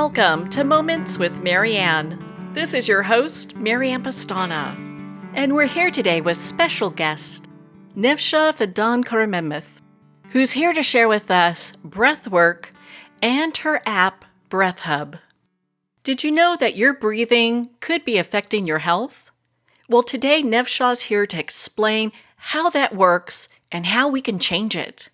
Welcome to Moments with Marianne. This is your host, Marianne Pastana, and we're here today with special guest, Nevşah Fidan Karamehmet, who's here to share with us breathwork and her app, BreathHub. Did you know that your breathing could be affecting your health? Well, today Nevşah's here to explain how that works and how we can change it.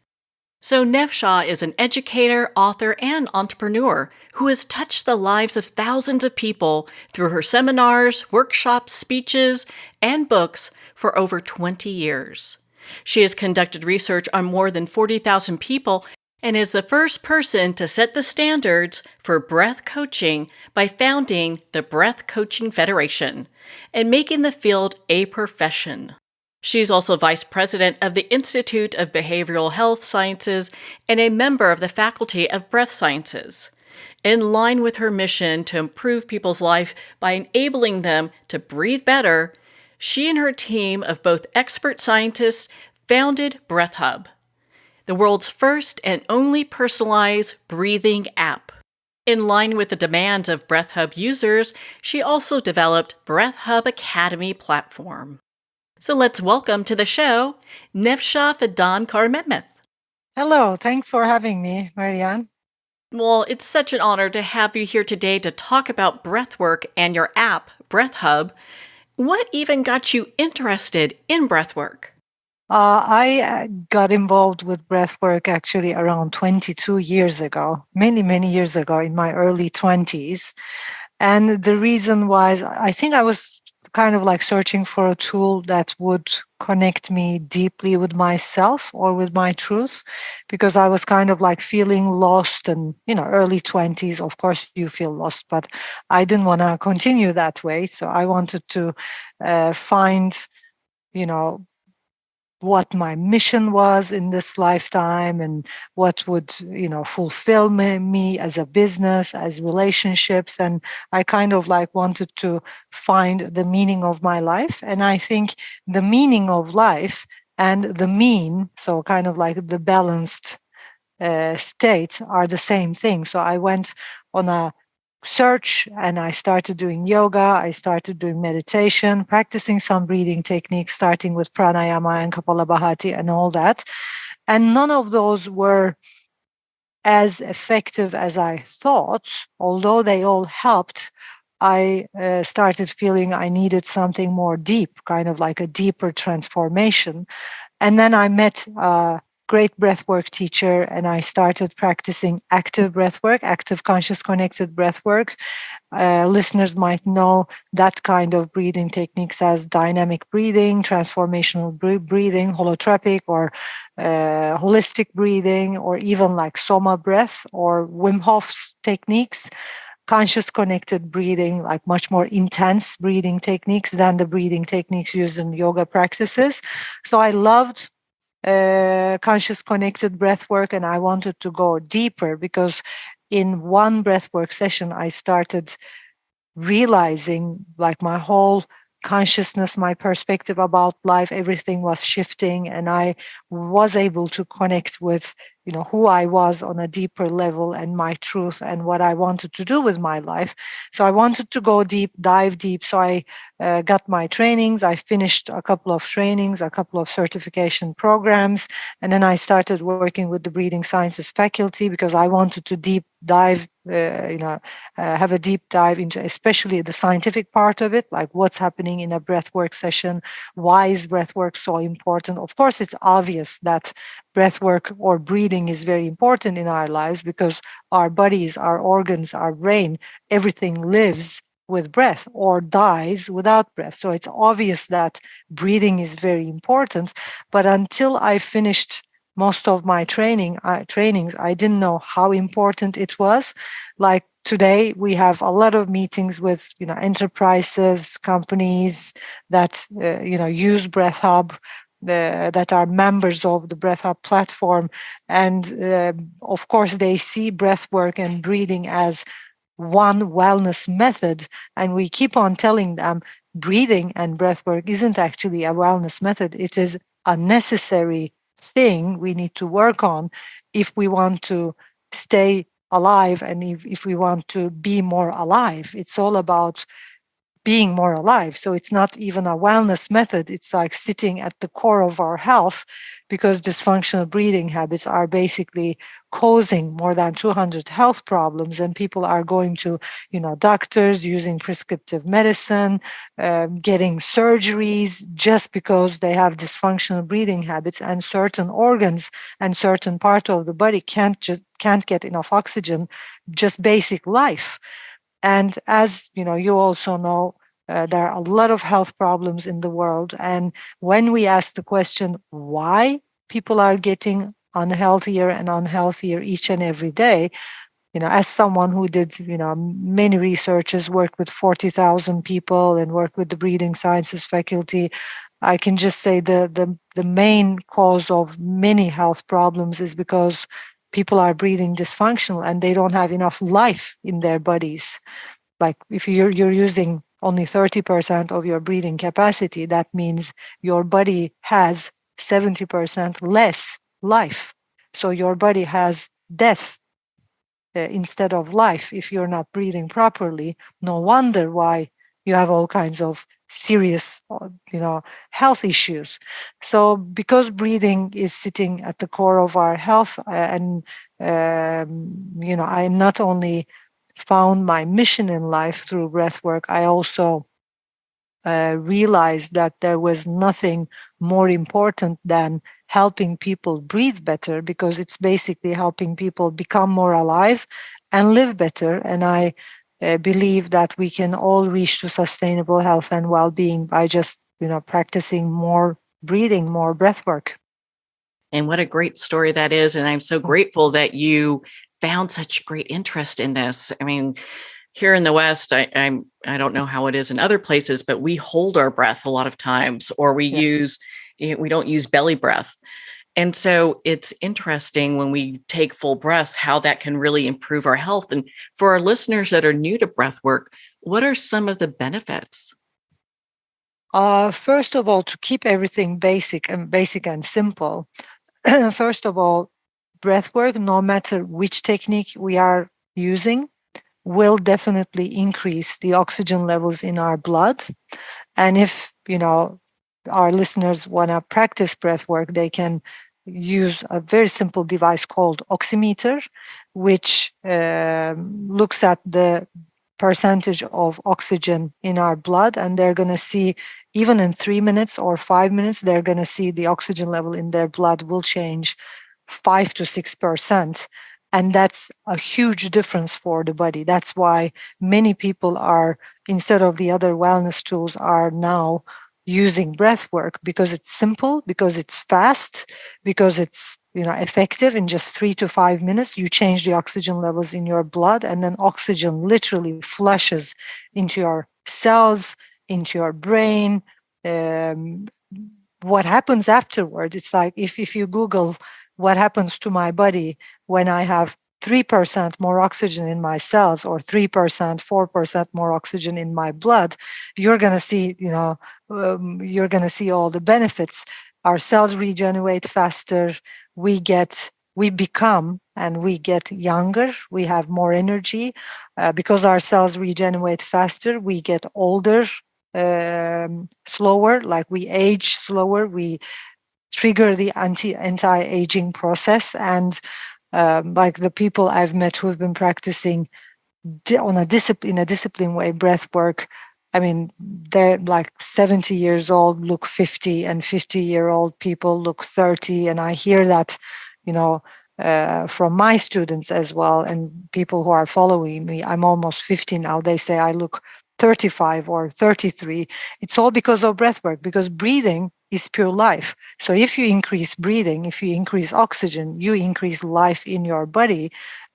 So Nevşah is an educator, author, and entrepreneur who has touched the lives of thousands of people through her seminars, workshops, speeches, and books for over 20 years. She has conducted research on more than 40,000 people and is the first person to set the standards for breath coaching by founding the Breath Coaching Federation and making the field a profession. She's also vice president of the Institute of Behavioral Health Sciences and a member of the Faculty of Breath Sciences. In line with her mission to improve people's life by enabling them to breathe better, she and her team of both expert scientists founded BreathHub, the world's first and only personalized breathing app. In line with the demands of BreathHub users, she also developed BreathHub Academy platform. So let's welcome to the show, Nevşah Fidan Karamehmet. Hello, thanks for having me, Marianne. Well, it's such an honor to have you here today to talk about breathwork and your app, BreathHub. What even got you interested in breathwork? I got involved with breathwork actually around 22 years ago, many years ago in my early 20s. And the reason was, I think I was kind of like searching for a tool that would connect me deeply with myself or with my truth, because I was kind of like feeling lost and, early 20s, of course you feel lost, but I didn't want to continue that way. So I wanted to find, what my mission was in this lifetime and what would fulfill me as a business, as relationships. And I kind of like wanted to find the meaning of my life. And I think the meaning of life and the mean, so kind of like the balanced state, are the same thing. So I went on a search and I started doing yoga. I started doing meditation, practicing some breathing techniques, starting with pranayama and kapalabhati and all that. And none of those were as effective as I thought, although they all helped. I started feeling I needed something more deep, kind of like a deeper transformation. And then I met great breathwork teacher, and I started practicing active breathwork, active conscious connected breathwork. Listeners might know that kind of breathing techniques as dynamic breathing, transformational breathing, holotropic or holistic breathing, or even like Soma breath or Wim Hof's techniques. Conscious connected breathing, like much more intense breathing techniques than the breathing techniques used in yoga practices. So I loved conscious connected breath work, and I wanted to go deeper, because in one breath work session I started realizing like my whole consciousness, my perspective about life, everything was shifting, and I was able to connect with who I was on a deeper level and my truth and what I wanted to do with my life. So I wanted to go deep, dive deep. So I got my trainings. I finished a couple of trainings, a couple of certification programs, and then I started working with the breathing sciences faculty, because I wanted to deep dive, have a deep dive into especially the scientific part of it, like what's happening in a breathwork session. Why is breathwork so important? Of course, it's obvious that breathwork or breathing is very important in our lives, because our bodies, our organs, our brain, everything lives with breath or dies without breath. So it's obvious that breathing is very important. But until I finished most of my trainings, I didn't know how important it was. Like today, we have a lot of meetings with enterprises, companies that use BreathHub, that are members of the BreathHub platform, and of course they see breathwork and breathing as one wellness method, and we keep on telling them breathing and breathwork isn't actually a wellness method. It is a necessary thing we need to work on if we want to stay alive, and if we want to be more alive, it's all about being more alive. So it's not even a wellness method. It's like sitting at the core of our health, because dysfunctional breathing habits are basically causing more than 200 health problems, and people are going to, doctors, using prescriptive medicine, getting surgeries just because they have dysfunctional breathing habits, and certain organs and certain part of the body can't get enough oxygen, just basic life. And as you also know, there are a lot of health problems in the world. And when we ask the question why people are getting unhealthier and unhealthier each and every day, as someone who did, many researches, worked with 40,000 people and worked with the breathing sciences faculty, I can just say the main cause of many health problems is because people are breathing dysfunctional and they don't have enough life in their bodies. Like if you're using only 30% of your breathing capacity, that means your body has 70% less life. So your body has death instead of life if you're not breathing properly. No wonder why you have all kinds of serious health issues. So because breathing is sitting at the core of our health, and I not only found my mission in life through breath work, I also realized that there was nothing more important than helping people breathe better, because it's basically helping people become more alive and live better. And I believe that we can all reach to sustainable health and well-being by just practicing more breathing, more breath work. And what a great story that is. And I'm so grateful that you found such great interest in this. I mean, here in the West, I don't know how it is in other places, but we hold our breath a lot of times, or we don't use belly breath. And so it's interesting when we take full breaths, how that can really improve our health. And for our listeners that are new to breath work, what are some of the benefits? First of all, to keep everything basic and simple, first of all, breath work, no matter which technique we are using, will definitely increase the oxygen levels in our blood. And if, our listeners want to practice breath work, they can use a very simple device called oximeter, which looks at the percentage of oxygen in our blood. And they're going to see, even in 3 minutes or 5 minutes, they're going to see the oxygen level in their blood will change 5 to 6%. And that's a huge difference for the body. That's why many people are, instead of the other wellness tools, are now using breath work, because it's simple, because it's fast, because it's effective. In just 3 to 5 minutes, you change the oxygen levels in your blood, and then oxygen literally flushes into your cells, into your brain. What happens afterward? It's like if you Google what happens to my body when I have 3% more oxygen in my cells, or 3%, 4% more oxygen in my blood, you're going to see, you're going to see all the benefits. Our cells regenerate faster. We become and we get younger. We have more energy because our cells regenerate faster. We get older slower, like we age slower. We trigger the anti-aging process. And like the people I've met who've been practicing in a disciplined way breath work, I mean, they're like 70 years old, look 50, and 50-year-old people look 30. And I hear that, from my students as well, and people who are following me. I'm almost 50 now. They say I look 35 or 33. It's all because of breath work, because breathing is pure life. So if you increase breathing, if you increase oxygen, you increase life in your body.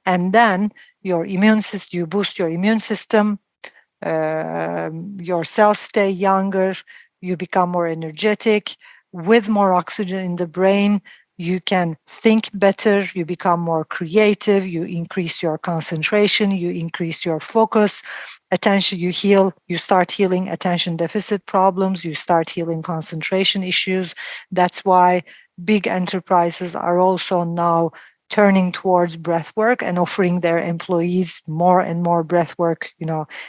And then your immune system, you boost your immune system, your cells stay younger, you become more energetic. With more oxygen in the brain, you can think better, you become more creative, you increase your concentration, you increase your focus, attention, you start healing attention deficit problems, you start healing concentration issues. That's why big enterprises are also now turning towards breathwork and offering their employees more and more breathwork,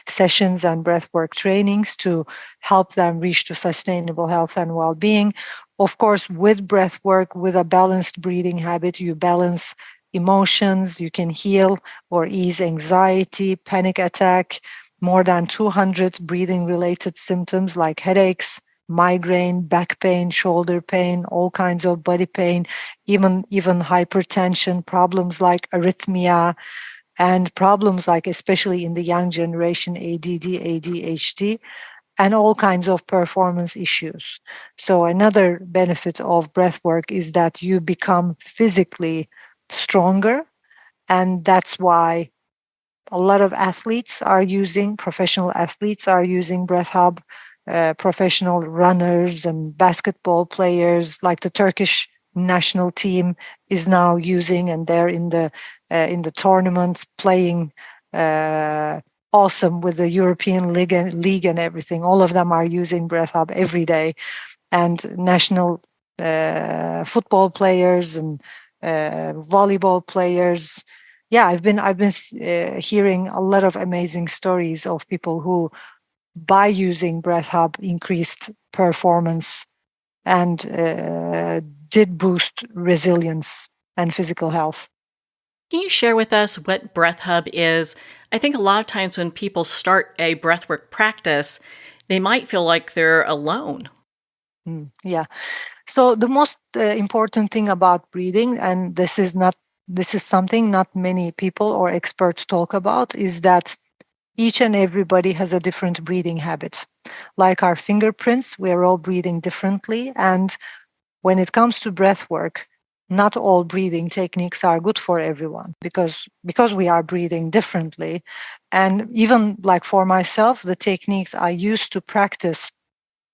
sessions and breathwork trainings to help them reach to sustainable health and well-being. Of course, with breathwork, with a balanced breathing habit, you balance emotions, you can heal or ease anxiety, panic attack, more than 200 breathing related symptoms like headaches, migraine, back pain, shoulder pain, all kinds of body pain, even hypertension, problems like arrhythmia, and problems like, especially in the young generation, ADD, ADHD, and all kinds of performance issues. So another benefit of breath work is that you become physically stronger, and that's why a lot of professional athletes are using BreathHub. Professional runners and basketball players, like the Turkish national team, is now using, and they're in the tournaments playing awesome with the European league and everything. All of them are using BreathHub every day, and national football players and volleyball players. Yeah, I've been hearing a lot of amazing stories of people who, by using BreathHub, increased performance and did boost resilience and physical health. Can you share with us what BreathHub is? I think a lot of times when people start a breathwork practice, they might feel like they're alone. Yeah. So the most important thing about breathing, and this is something not many people or experts talk about, is that each and everybody has a different breathing habit. Like our fingerprints, we're all breathing differently. And when it comes to breath work, not all breathing techniques are good for everyone because we are breathing differently. And even like for myself, the techniques I used to practice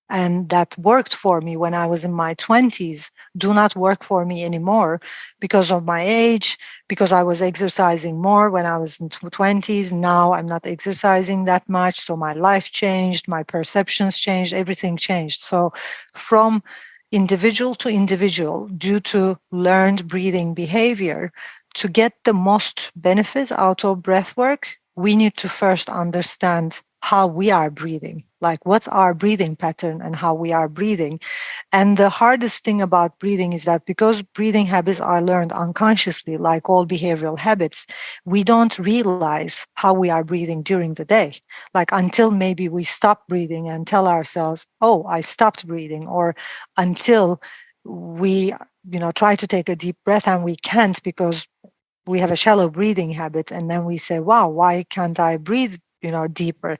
and that worked for me when I was in my 20s do not work for me anymore because of my age, because I was exercising more when I was in 20s. Now I'm not exercising that much. So my life changed, my perceptions changed, everything changed. So from individual to individual, due to learned breathing behavior, to get the most benefits out of breath work, we need to first understand how we are breathing, like what's our breathing pattern and how we are breathing. And the hardest thing about breathing is that because breathing habits are learned unconsciously, like all behavioral habits, we don't realize how we are breathing during the day. Like until maybe we stop breathing and tell ourselves, oh, I stopped breathing, or until we, try to take a deep breath and we can't because we have a shallow breathing habit. And then we say, wow, why can't I breathe, deeper?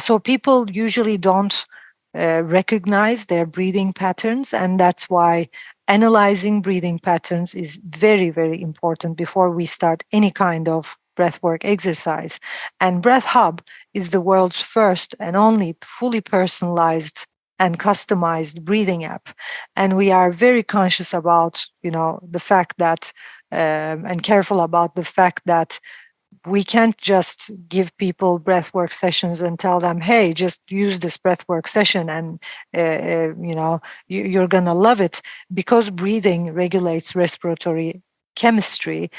So people usually don't recognize their breathing patterns, and that's why analyzing breathing patterns is very, very important before we start any kind of breathwork exercise. And BreathHub is the world's first and only fully personalized and customized breathing app. And we are very conscious about, the fact that, and careful about the fact that we can't just give people breathwork sessions and tell them, hey, just use this breathwork session and you're gonna love it. Because breathing regulates respiratory chemistry,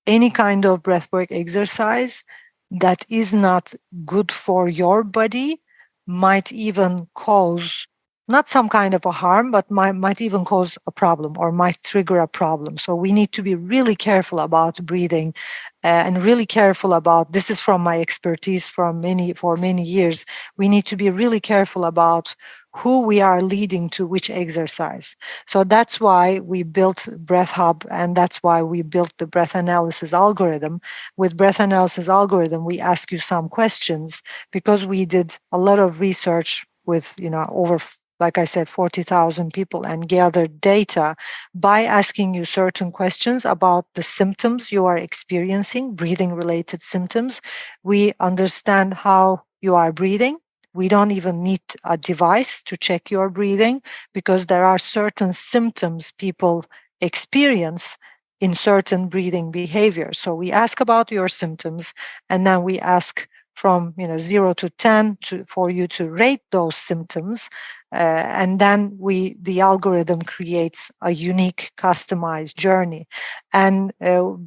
any kind of breathwork exercise that is not good for your body might even cause not some kind of a harm, but might even cause a problem or might trigger a problem. So we need to be really careful about breathing and really careful about, this is from my expertise for many years, we need to be really careful about who we are leading to which exercise. So that's why we built BreathHub, and that's why we built the breath analysis algorithm. With breath analysis algorithm, we ask you some questions because we did a lot of research with, over, like I said, 40,000 people, and gathered data by asking you certain questions about the symptoms you are experiencing, breathing related symptoms. We understand how you are breathing. We don't even need a device to check your breathing because there are certain symptoms people experience in certain breathing behaviors. So we ask about your symptoms, and then we ask from 0 to 10 for you to rate those symptoms, and then the algorithm creates a unique customized journey. And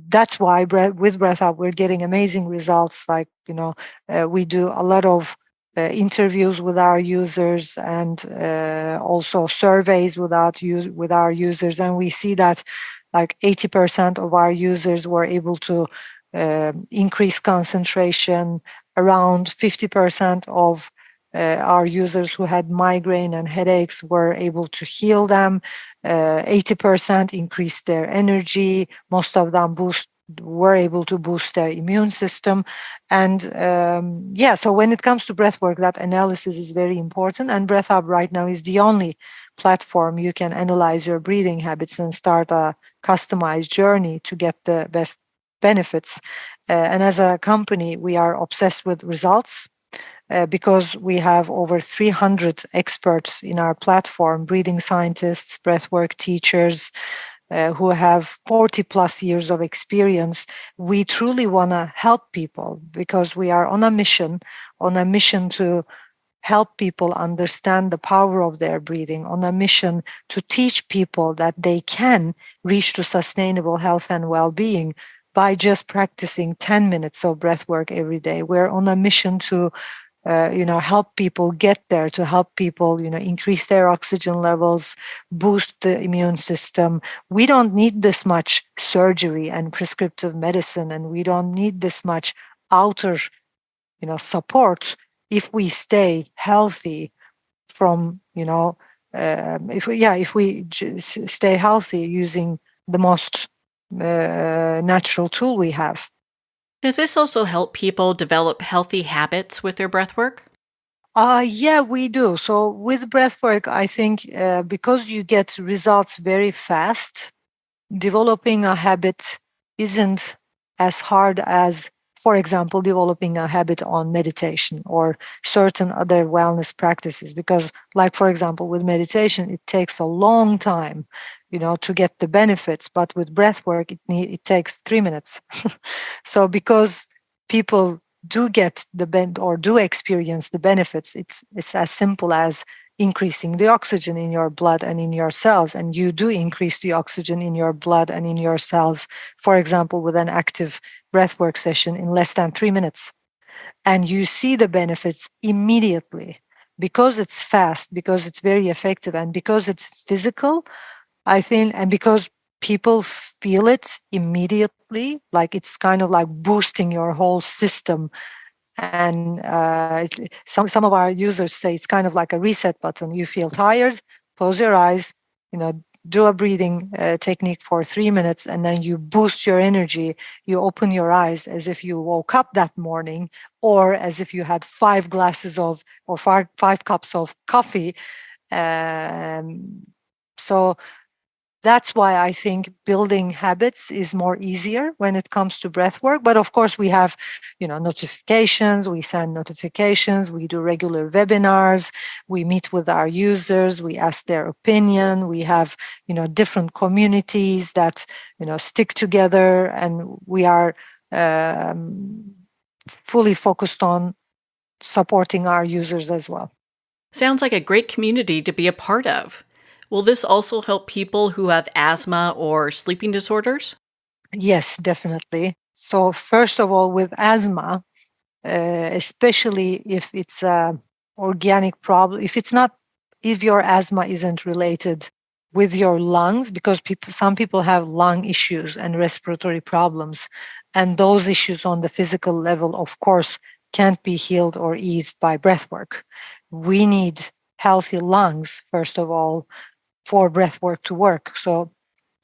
that's why with BreathHub we're getting amazing results. Like we do a lot of interviews with our users, and also surveys with our users, and we see that like 80% of our users were able to increase concentration. Around 50% of our users who had migraine and headaches were able to heal them. 80% increased their energy. Most of them were able to boost their immune system. And so when it comes to breathwork, that analysis is very important. And BreathHub right now is the only platform you can analyze your breathing habits and start a customized journey to get the best benefits. And as a company, we are obsessed with results because we have over 300 experts in our platform, breathing scientists, breathwork teachers, who have 40 plus years of experience. We truly want to help people because we are on a mission to help people understand the power of their breathing, on a mission to teach people that they can reach to sustainable health and well-being by just practicing 10 minutes of breath work every day. We're on a mission to help people get there, to help people, increase their oxygen levels, boost the immune system. We don't need this much surgery and prescriptive medicine, and we don't need this much outer, support if we stay healthy from, if we stay healthy using the most natural tool we have. Does this also help people develop healthy habits with their breathwork? Yeah, we do. So with breathwork, I think because you get results very fast, developing a habit isn't as hard as, for example, developing a habit on meditation or certain other wellness practices. Because, like, for example, with meditation, it takes a long time, to get the benefits. But with breath work, it takes 3 minutes. So because people do get do experience the benefits, it's as simple as increasing the oxygen in your blood and in your cells. And you do increase the oxygen in your blood and in your cells, for example, with an active breathwork session in less than 3 minutes. And you see the benefits immediately because it's fast, because it's very effective, and because it's physical, I think, and because people feel it immediately, like it's kind of like boosting your whole system. And some of our users say it's kind of like a reset button. You feel tired, close your eyes, do a breathing technique for 3 minutes, and then you boost your energy. You open your eyes as if you woke up that morning, or as if you had 5 cups of coffee. So that's why I think building habits is more easier when it comes to breath work. But of course, we have, notifications. We send notifications. We do regular webinars. We meet with our users. We ask their opinion. We have, different communities that, stick together, and we are fully focused on supporting our users as well. Sounds like a great community to be a part of. Will this also help people who have asthma or sleeping disorders? Yes, definitely. So first of all, with asthma, especially if it's a organic problem, if your asthma isn't related with your lungs, because some people have lung issues and respiratory problems, and those issues on the physical level, of course, can't be healed or eased by breath work. We need healthy lungs, first of all, for breath work to work. So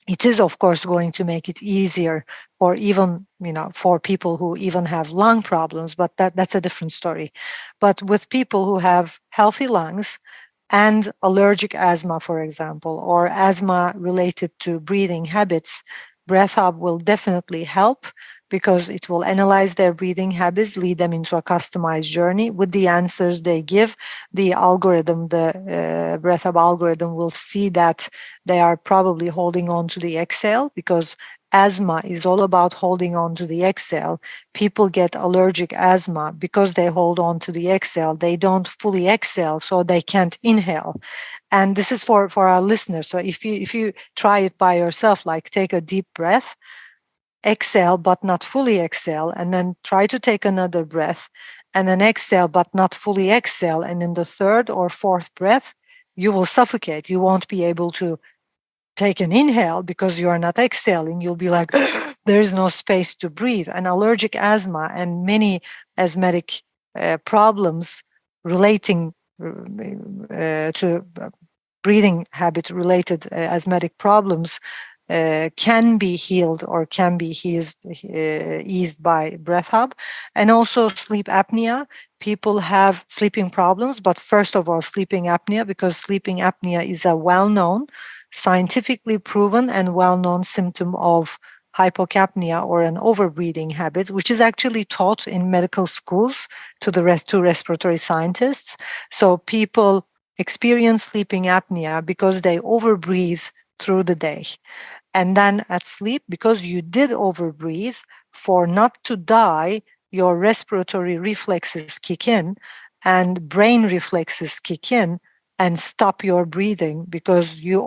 it is, of course, going to make it easier for even, for people who even have lung problems, but that's a different story. But with people who have healthy lungs and allergic asthma, for example, or asthma related to breathing habits, BreathHub will definitely help, because it will analyze their breathing habits, lead them into a customized journey. With the answers they give, the algorithm, the BreathHub algorithm, will see that they are probably holding on to the exhale, because asthma is all about holding on to the exhale. People get allergic asthma because they hold on to the exhale. They don't fully exhale, so they can't inhale. And this is for our listeners. So if you try it by yourself, like take a deep breath, exhale but not fully exhale, and then try to take another breath, and then exhale but not fully exhale, and in the third or fourth breath you will suffocate. You won't be able to take an inhale because you are not exhaling. You'll be like, there is no space to breathe. And allergic asthma and many asthmatic problems relating to breathing habit related asthmatic problems can be healed or can be eased by BreathHub. And also sleep apnea. People have sleeping problems, but first of all, sleeping apnea, because sleeping apnea is a well-known, scientifically proven and well-known symptom of hypocapnia or an overbreathing habit, which is actually taught in medical schools to respiratory scientists. So people experience sleeping apnea because they overbreathe through the day. And then at sleep, because you did overbreathe, for not to die, your respiratory reflexes kick in and brain reflexes kick in and stop your breathing, because you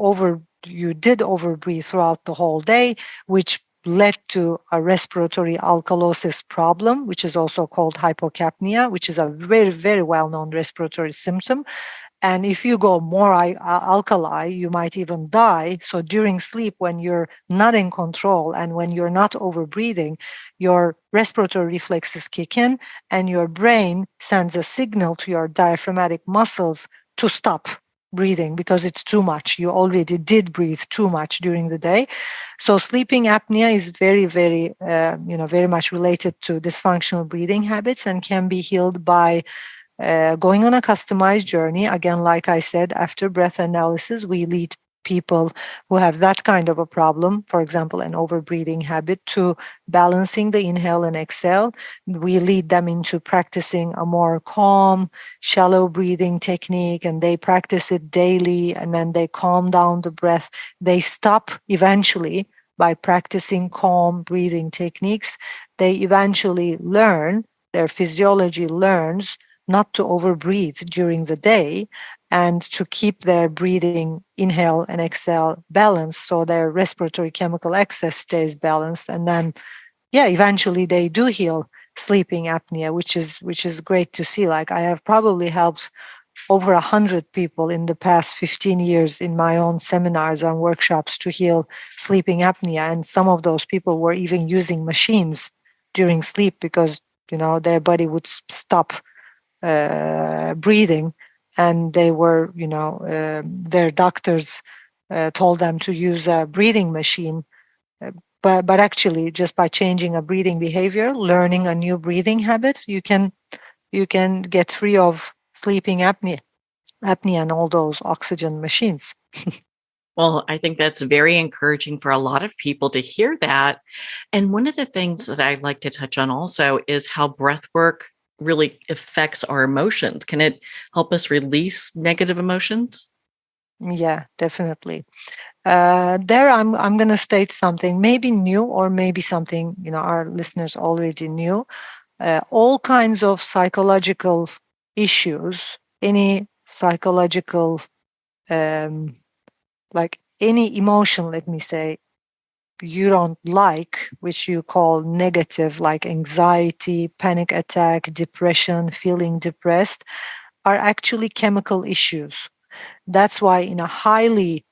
did overbreathe throughout the whole day, which led to a respiratory alkalosis problem, which is also called hypocapnia, which is a very, very well-known respiratory symptom. And if you go more alkali, you might even die. So during sleep, when you're not in control and when you're not overbreathing, your respiratory reflexes kick in and your brain sends a signal to your diaphragmatic muscles to stop breathing because it's too much. You already did breathe too much during the day. So sleeping apnea is very, very, very much related to dysfunctional breathing habits and can be healed by going on a customized journey. Again, like I said, after breath analysis, we lead people who have that kind of a problem, for example, an overbreathing habit, to balancing the inhale and exhale. We lead them into practicing a more calm, shallow breathing technique, and they practice it daily, and then they calm down the breath. They stop eventually by practicing calm breathing techniques. They eventually learn, their physiology learns not to overbreathe during the day and to keep their breathing, inhale and exhale balanced, so their respiratory chemical excess stays balanced. And then, eventually they do heal sleeping apnea, which is great to see. Like, I have probably helped over 100 people in the past 15 years in my own seminars and workshops to heal sleeping apnea. And some of those people were even using machines during sleep because, their body would stop breathing, and they were, their doctors told them to use a breathing machine. But actually, just by changing a breathing behavior, learning a new breathing habit, you can get free of sleeping apnea and all those oxygen machines. Well, I think that's very encouraging for a lot of people to hear that. And one of the things that I'd like to touch on also is how breath work really affects our emotions. Can it help us release negative emotions? Yeah, definitely. There, I'm going to state something maybe new, or maybe something our listeners already knew. All kinds of psychological issues, any psychological, like any emotion, let me say, you don't like, which you call negative, like anxiety, panic attack, depression, feeling depressed, are actually chemical issues. That's why in a highly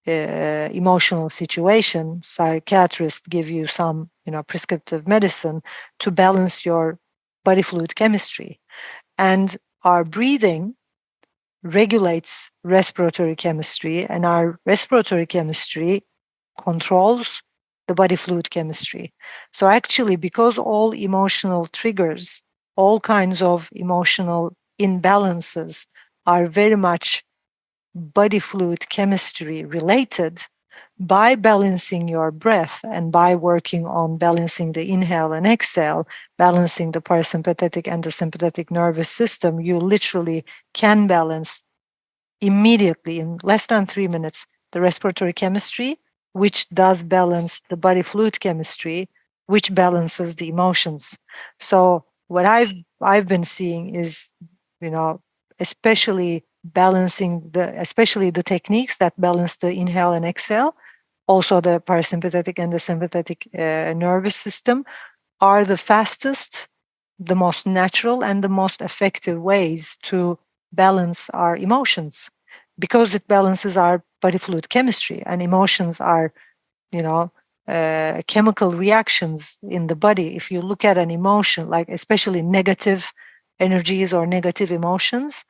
emotional situation, psychiatrists give you some, prescriptive medicine to balance your body fluid chemistry. And our breathing regulates respiratory chemistry, and our respiratory chemistry controls the body fluid chemistry. So actually, because all emotional triggers, all kinds of emotional imbalances are very much body fluid chemistry related, by balancing your breath and by working on balancing the inhale and exhale, balancing the parasympathetic and the sympathetic nervous system, you literally can balance immediately in less than 3 minutes the respiratory chemistry, which does balance the body fluid chemistry, which balances the emotions. So what I've been seeing is, you know, especially especially the techniques that balance the inhale and exhale, also the parasympathetic and the sympathetic nervous system, are the fastest, the most natural, and the most effective ways to balance our emotions, because it balances our body fluid chemistry, and emotions are, you know, chemical reactions in the body. If you look at an emotion, like especially negative energies or negative emotions,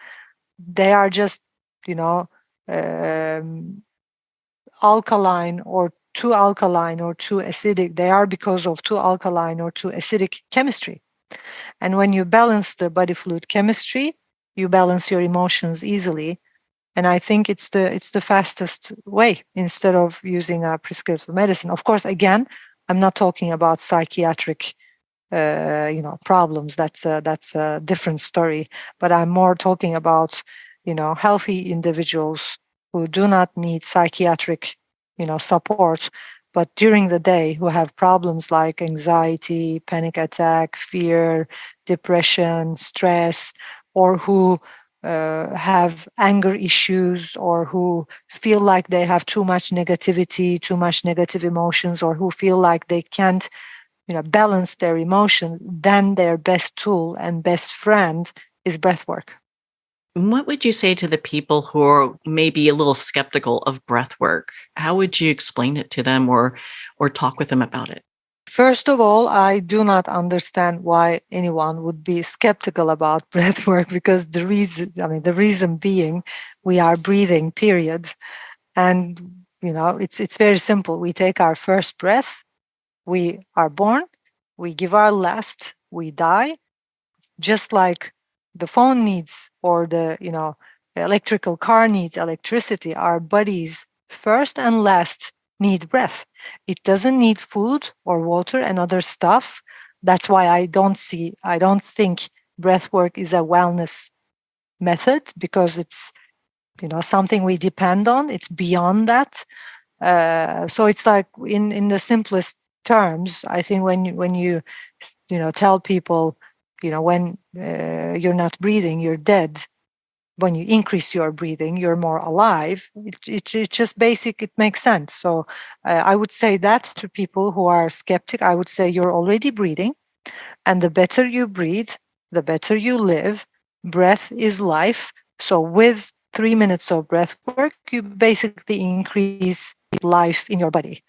they are just, you know, um, alkaline or too alkaline or too acidic. They are because of too alkaline or too acidic chemistry. And when you balance the body fluid chemistry, you balance your emotions easily. And I think it's the fastest way, instead of using a prescriptive medicine. Of course, again, I'm not talking about psychiatric problems. That's a different story. But I'm more talking about, healthy individuals who do not need psychiatric support, but during the day who have problems like anxiety, panic attack, fear, depression, stress, or who have anger issues, or who feel like they have too much negativity, too much negative emotions, or who feel like they can't balance their emotions, then their best tool and best friend is breathwork. What would you say to the people who are maybe a little skeptical of breath work? How would you explain it to them, or talk with them about it? First of all, I do not understand why anyone would be skeptical about breathwork, because the reason being, we are breathing, period. And it's very simple. We take our first breath, we are born, we give our last, we die. Just like the phone needs, or the electrical car needs electricity, our bodies first and last need breath. It doesn't need food or water and other stuff. That's why I don't think breath work is a wellness method, because it's something we depend on. It's beyond that. So it's like, in the simplest terms, I think when you tell people, when you're not breathing, you're dead. When you increase your breathing, you're more alive. It's just basic. It makes sense. So I would say that to people who are skeptic, I would say you're already breathing, and the better you breathe, the better you live. Breath is life. So with 3 minutes of breath work, you basically increase life in your body.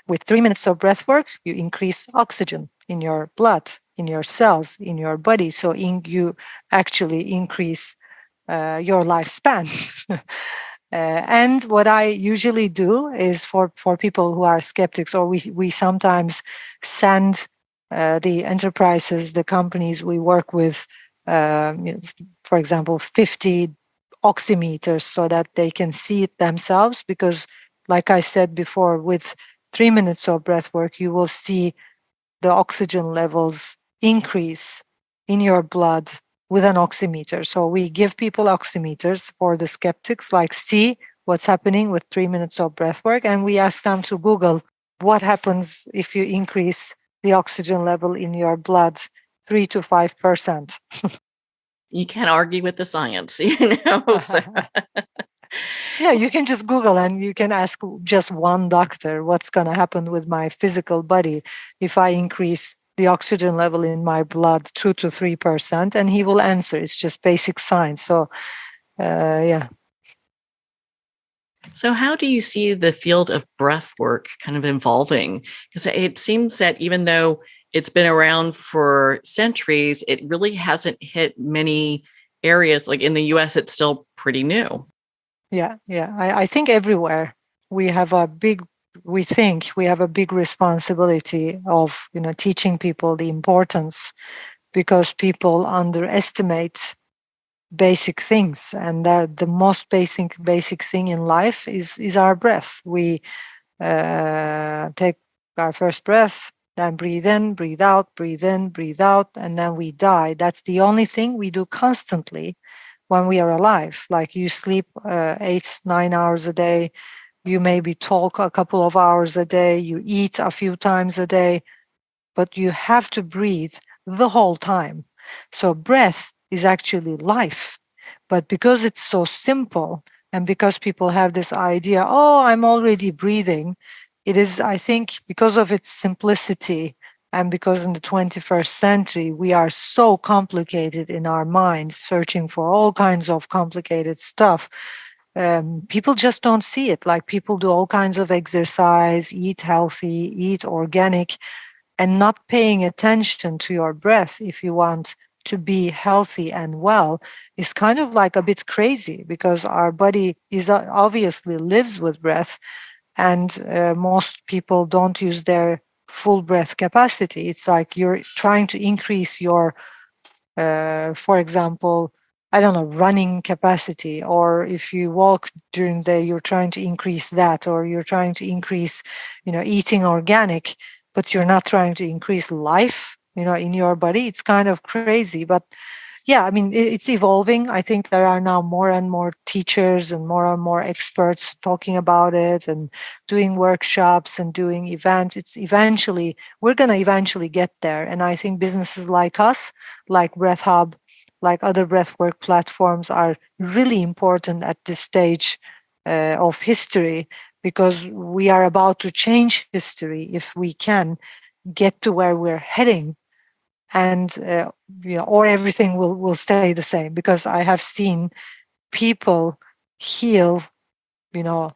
With 3 minutes of breath work, you increase oxygen in your blood, in your cells, in your body. So you actually increase your lifespan. And what I usually do is, for people who are skeptics, or we sometimes send the enterprises, the companies we work with, for example, 50 oximeters, so that they can see it themselves. Because, like I said before, with 3 minutes of breath work, you will see the oxygen levels increase in your blood with an oximeter. So we give people oximeters for the skeptics, like, see what's happening with 3 minutes of breath work. And we ask them to Google what happens if you increase the oxygen level in your blood 3 to 5%. You can't argue with the science, you know. So Yeah, you can just Google, and you can ask just one doctor, what's going to happen with my physical body if I increase the oxygen level in my blood 2 to 3%, and he will answer. It's just basic science. So, yeah. So, how do you see the field of breath work kind of evolving? Because it seems that even though it's been around for centuries, it really hasn't hit many areas. Like in the US, it's still pretty new. Yeah, yeah. I think everywhere we have a big, we think we have a big responsibility of, teaching people the importance, because people underestimate basic things, and that the most basic thing in life is our breath. We take our first breath, then breathe in, breathe out, breathe in, breathe out, and then we die. That's the only thing we do constantly when we are alive. Like, you sleep 8, 9 hours a day, You maybe talk a couple of hours a day, you eat a few times a day, but you have to breathe the whole time. So breath is actually life. But because it's so simple, and because people have this idea, oh, I'm already breathing, it is, I think, because of its simplicity, and because in the 21st century, we are so complicated in our minds, searching for all kinds of complicated stuff. People just don't see it. Like, people do all kinds of exercise, eat healthy, eat organic, and not paying attention to your breath if you want to be healthy and well is kind of like a bit crazy, because our body is obviously lives with breath, and most people don't use their full breath capacity. It's like you're trying to increase your for example, I don't know, running capacity, or if you walk during the day, you're trying to increase that, or you're trying to increase, eating organic, but you're not trying to increase life, in your body. It's kind of crazy, but yeah, I mean, it's evolving. I think there are now more and more teachers and more experts talking about it and doing workshops and doing events. We're going to eventually get there. And I think businesses like us, like BreathHub, like other breathwork platforms, are really important at this stage of history, because we are about to change history if we can get to where we're heading. And or everything will stay the same, because I have seen people heal, you know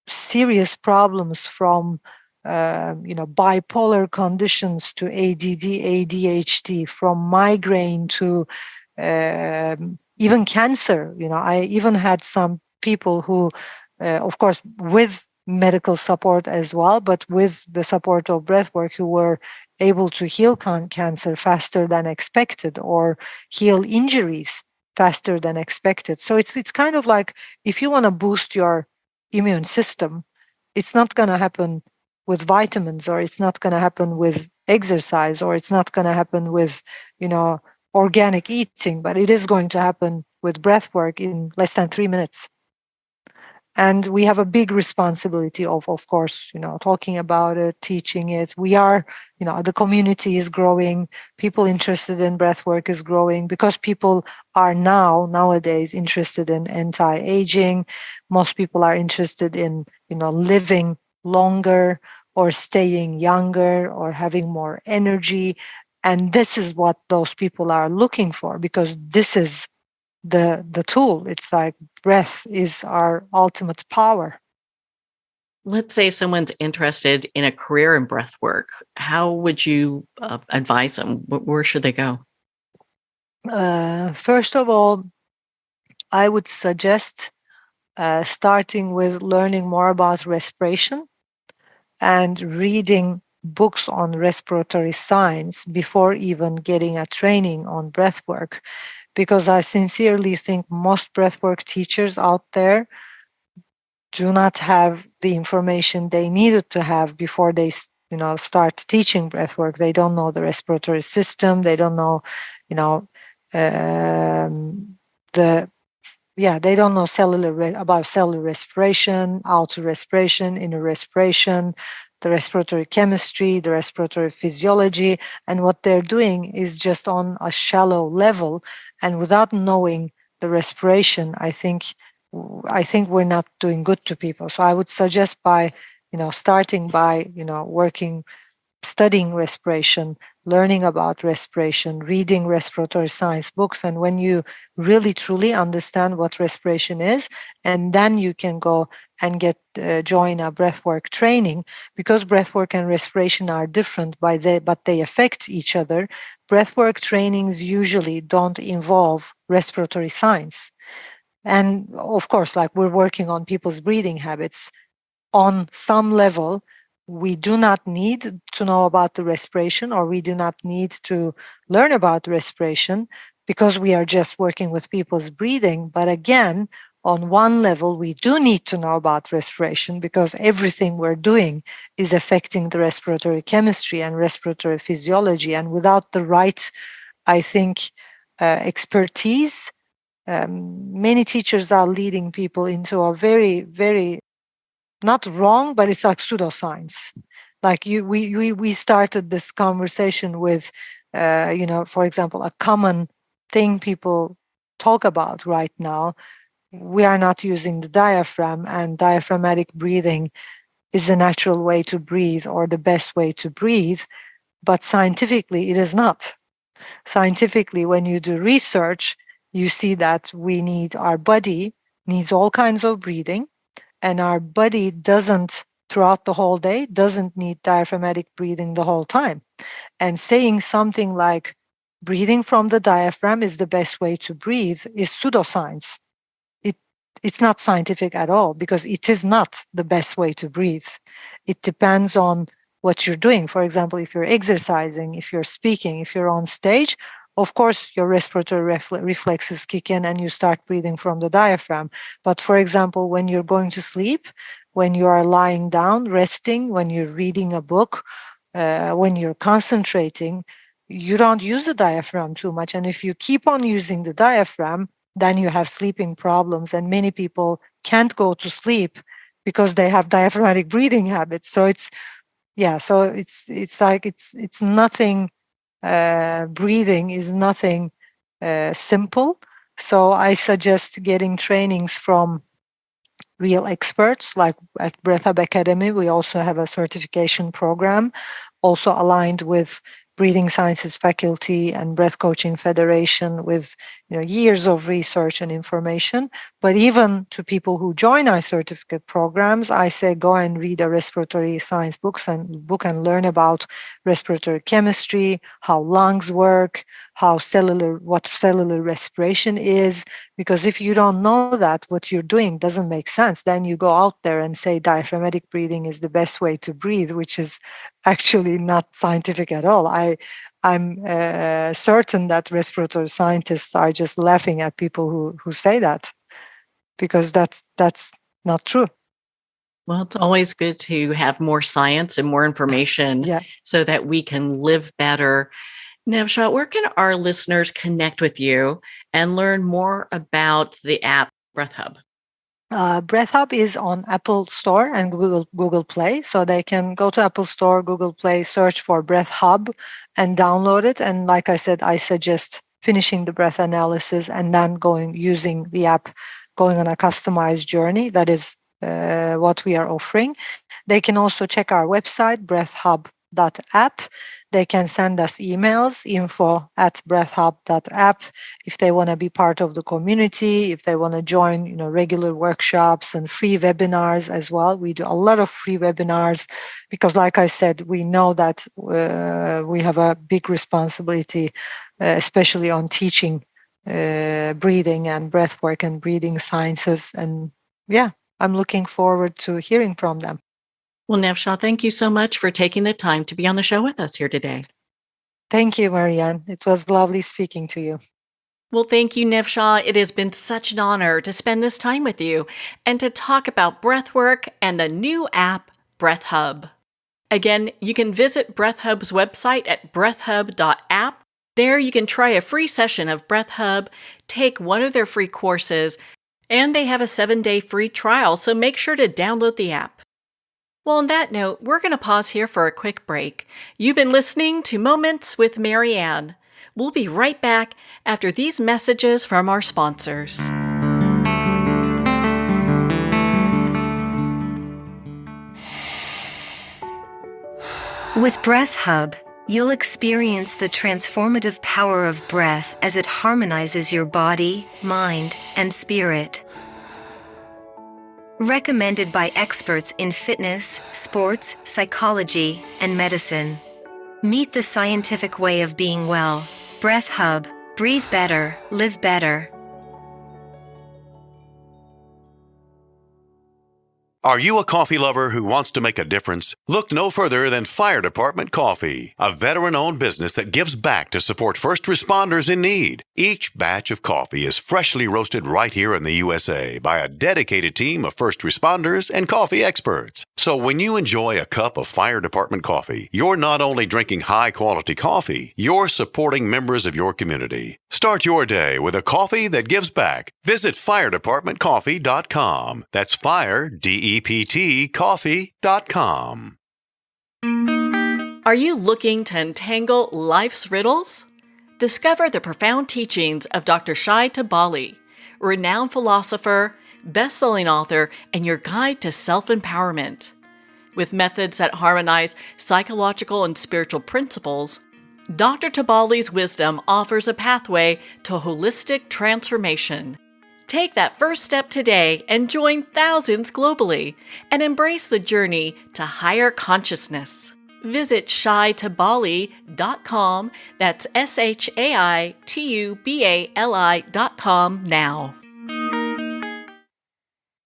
serious problems from bipolar conditions to ADD, ADHD, from migraine to even cancer. I even had some people who, of course, with medical support as well, but with the support of breathwork, who were able to heal cancer faster than expected, or heal injuries faster than expected. So it's kind of like, if you want to boost your immune system, it's not going to happen with vitamins, or it's not going to happen with exercise, or it's not going to happen with, you know, organic eating, but it is going to happen with breath work in less than 3 minutes. And we have a big responsibility of course, talking about it, teaching it. We are, the community is growing. People interested in breath work is growing, because people are nowadays interested in anti-aging. Most people are interested in, living longer, or staying younger, or having more energy. And this is what those people are looking for, because this is the tool. It's like breath is our ultimate power. Let's say someone's interested in a career in breath work. How would you advise them? Where should they go? First of all, I would suggest starting with learning more about respiration and reading books on respiratory science before even getting a training on breath work, because I sincerely think most breathwork teachers out there do not have the information they needed to have before they start teaching breathwork. They don't know the respiratory system. They don't know, you know the they don't know about cellular respiration, outer respiration, inner respiration, the respiratory chemistry, the respiratory physiology. And what they're doing is just on a shallow level, and without knowing the respiration, I think we're not doing good to people. So I would suggest, by starting by working, studying respiration, learning about respiration, reading respiratory science books. And when you really truly understand what respiration is, and then you can go and join a breathwork training, because breathwork and respiration are different but they affect each other. Breathwork trainings usually don't involve respiratory science. And of course, like, we're working on people's breathing habits. On some level, we do not need to know about the respiration, or we do not need to learn about respiration, because we are just working with people's breathing. But again, on one level, we do need to know about respiration, because everything we're doing is affecting the respiratory chemistry and respiratory physiology. And without the right, I think, expertise, many teachers are leading people into a very, very not wrong, but it's like pseudoscience. Like we started this conversation with, for example, a common thing people talk about right now. We are not using the diaphragm, and diaphragmatic breathing is the natural way to breathe or the best way to breathe. But scientifically, it is not. Scientifically, when you do research, you see that our body needs all kinds of breathing, and our body doesn't, throughout the whole day, doesn't need diaphragmatic breathing the whole time. And saying something like breathing from the diaphragm is the best way to breathe is pseudoscience. It's not scientific at all, because it is not the best way to breathe. It depends on what you're doing. For example, if you're exercising, if you're speaking, if you're on stage, of course, your respiratory reflexes kick in and you start breathing from the diaphragm. But for example, when you're going to sleep, when you are lying down, resting, when you're reading a book, when you're concentrating, you don't use the diaphragm too much. And if you keep on using the diaphragm, then you have sleeping problems. And many people can't go to sleep because they have diaphragmatic breathing habits. So it's nothing. Breathing is nothing simple. So I suggest getting trainings from real experts. Like at BreathHub Academy, we also have a certification program, also aligned with Breathing Sciences Faculty and Breath Coaching Federation, with years of research and information. But even to people who join our certificate programs, I say go and read a respiratory science book and learn about respiratory chemistry, how lungs work, what cellular respiration is. Because if you don't know that, what you're doing doesn't make sense. Then you go out there and say diaphragmatic breathing is the best way to breathe, which is actually not scientific at all. I'm certain that respiratory scientists are just laughing at people who say that, because that's not true. Well, it's always good to have more science and more information so that we can live better. Nevşah, where can our listeners connect with you and learn more about the app BreathHub? BreathHub is on Apple Store and Google Play. So they can go to Apple Store, Google Play, search for BreathHub and download it. And like I said, I suggest finishing the breath analysis and then using the app, going on a customized journey. That is what we are offering. They can also check our website, breathhub.app. They can send us emails, info@breathhub.app, if they want to be part of the community, if they want to join, regular workshops and free webinars as well. We do a lot of free webinars because, like I said, we know that we have a big responsibility, especially on teaching breathing and breathwork and breathing sciences. And I'm looking forward to hearing from them. Well, Nevşah, thank you so much for taking the time to be on the show with us here today. Thank you, Marianne. It was lovely speaking to you. Well, thank you, Nevşah. It has been such an honor to spend this time with you and to talk about breathwork and the new app, BreathHub. Again, you can visit BreathHub's website at breathhub.app. There you can try a free session of BreathHub, take one of their free courses, and they have a 7-day free trial, so make sure to download the app. Well, on that note, we're going to pause here for a quick break. You've been listening to Moments with Marianne. We'll be right back after these messages from our sponsors. With BreathHub, you'll experience the transformative power of breath as it harmonizes your body, mind, and spirit. Recommended by experts in fitness, sports, psychology, and medicine. Meet the scientific way of being well. BreathHub. Breathe better, live better. Are you a coffee lover who wants to make a difference? Look no further than Fire Department Coffee, a veteran-owned business that gives back to support first responders in need. Each batch of coffee is freshly roasted right here in the USA by a dedicated team of first responders and coffee experts. So when you enjoy a cup of fire department coffee, you're not only drinking high-quality coffee, you're supporting members of your community. Start your day with a coffee that gives back. Visit firedepartmentcoffee.com. That's fire, D-E-P-T, coffee.com. Are you looking to untangle life's riddles? Discover the profound teachings of Dr. Shai Tabali, renowned philosopher, best-selling author, and your guide to self-empowerment. With methods that harmonize psychological and spiritual principles, Dr. Tabali's wisdom offers a pathway to holistic transformation. Take that first step today and join thousands globally and embrace the journey to higher consciousness. Visit shaitabali.com, that's SHAITUBALI.com now.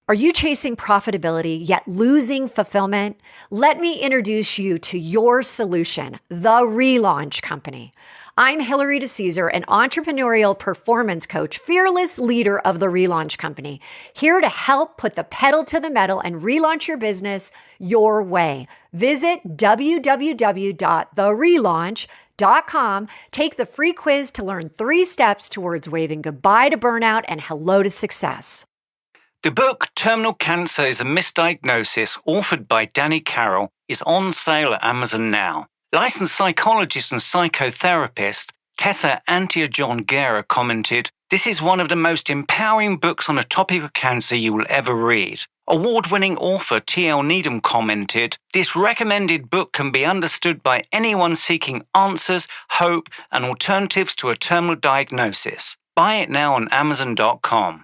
Are you chasing profitability yet losing fulfillment? Let me introduce you to your solution, the Relaunch Company. I'm Hillary DeCesar, an entrepreneurial performance coach, fearless leader of the Relaunch Company, here to help put the pedal to the metal and relaunch your business your way. Visit www.therelaunch.com. Take the free quiz to learn 3 steps towards waving goodbye to burnout and hello to success. The book Terminal Cancer is a Misdiagnosis, authored by Danny Carroll, is on sale at Amazon now. Licensed psychologist and psychotherapist Tessa Antia-John-Guerra commented, "This is one of the most empowering books on a topic of cancer you will ever read." Award-winning author T.L. Needham commented, "This recommended book can be understood by anyone seeking answers, hope, and alternatives to a terminal diagnosis. Buy it now on Amazon.com.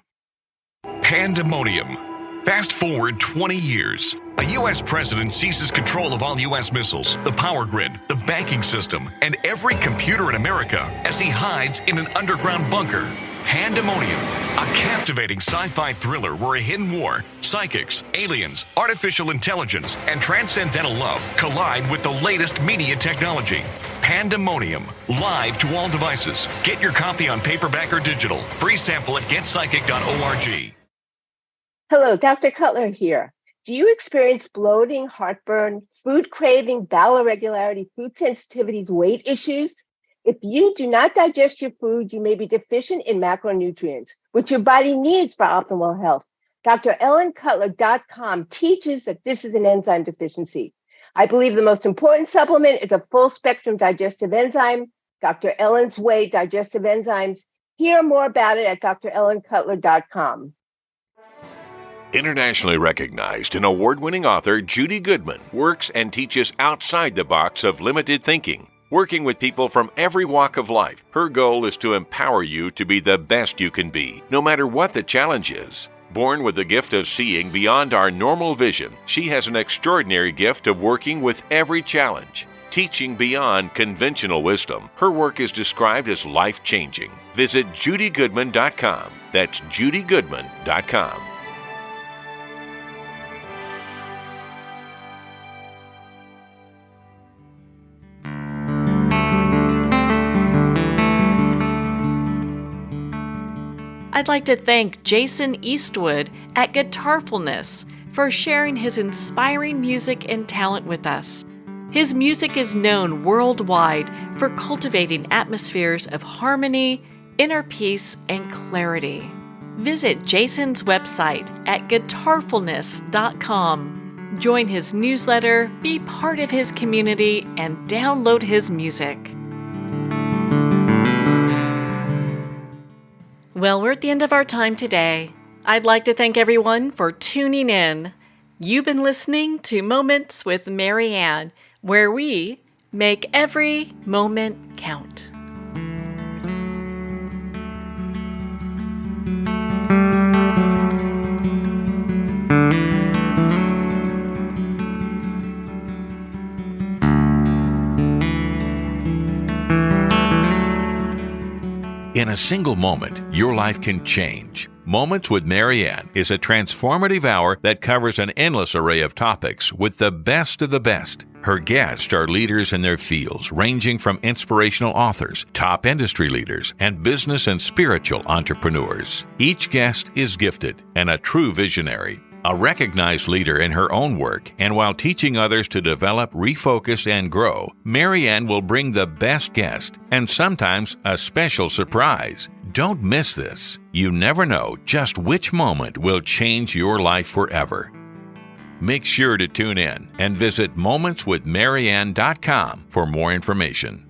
Pandemonium. Fast forward 20 years. A U.S. president seizes control of all U.S. missiles, the power grid, the banking system, and every computer in America as he hides in an underground bunker. Pandemonium, a captivating sci-fi thriller where a hidden war, psychics, aliens, artificial intelligence, and transcendental love collide with the latest media technology. Pandemonium, live to all devices. Get your copy on paperback or digital. Free sample at getpsychic.org. Hello, Dr. Cutler here. Do you experience bloating, heartburn, food craving, bowel irregularity, food sensitivities, weight issues? If you do not digest your food, you may be deficient in macronutrients, which your body needs for optimal health. DrEllenCutler.com teaches that this is an enzyme deficiency. I believe the most important supplement is a full-spectrum digestive enzyme, Dr. Ellen's Way Digestive Enzymes. Hear more about it at DrEllenCutler.com. Internationally recognized and award-winning author Judy Goodman works and teaches outside the box of limited thinking. Working with people from every walk of life, her goal is to empower you to be the best you can be, no matter what the challenge is. Born with the gift of seeing beyond our normal vision, she has an extraordinary gift of working with every challenge. Teaching beyond conventional wisdom, her work is described as life-changing. Visit judygoodman.com. That's judygoodman.com. I'd like to thank Jason Eastwood at Guitarfulness for sharing his inspiring music and talent with us. His music is known worldwide for cultivating atmospheres of harmony, inner peace, and clarity. Visit Jason's website at guitarfulness.com. Join his newsletter, be part of his community, and download his music. Well, we're at the end of our time today. I'd like to thank everyone for tuning in. You've been listening to Moments with Marianne, where we make every moment count. In a single moment, your life can change. Moments with Marianne is a transformative hour that covers an endless array of topics with the best of the best. Her guests are leaders in their fields, ranging from inspirational authors, top industry leaders, and business and spiritual entrepreneurs. Each guest is gifted and a true visionary. A recognized leader in her own work, and while teaching others to develop, refocus, and grow, Marianne will bring the best guest and sometimes a special surprise. Don't miss this. You never know just which moment will change your life forever. Make sure to tune in and visit momentswithmarianne.com for more information.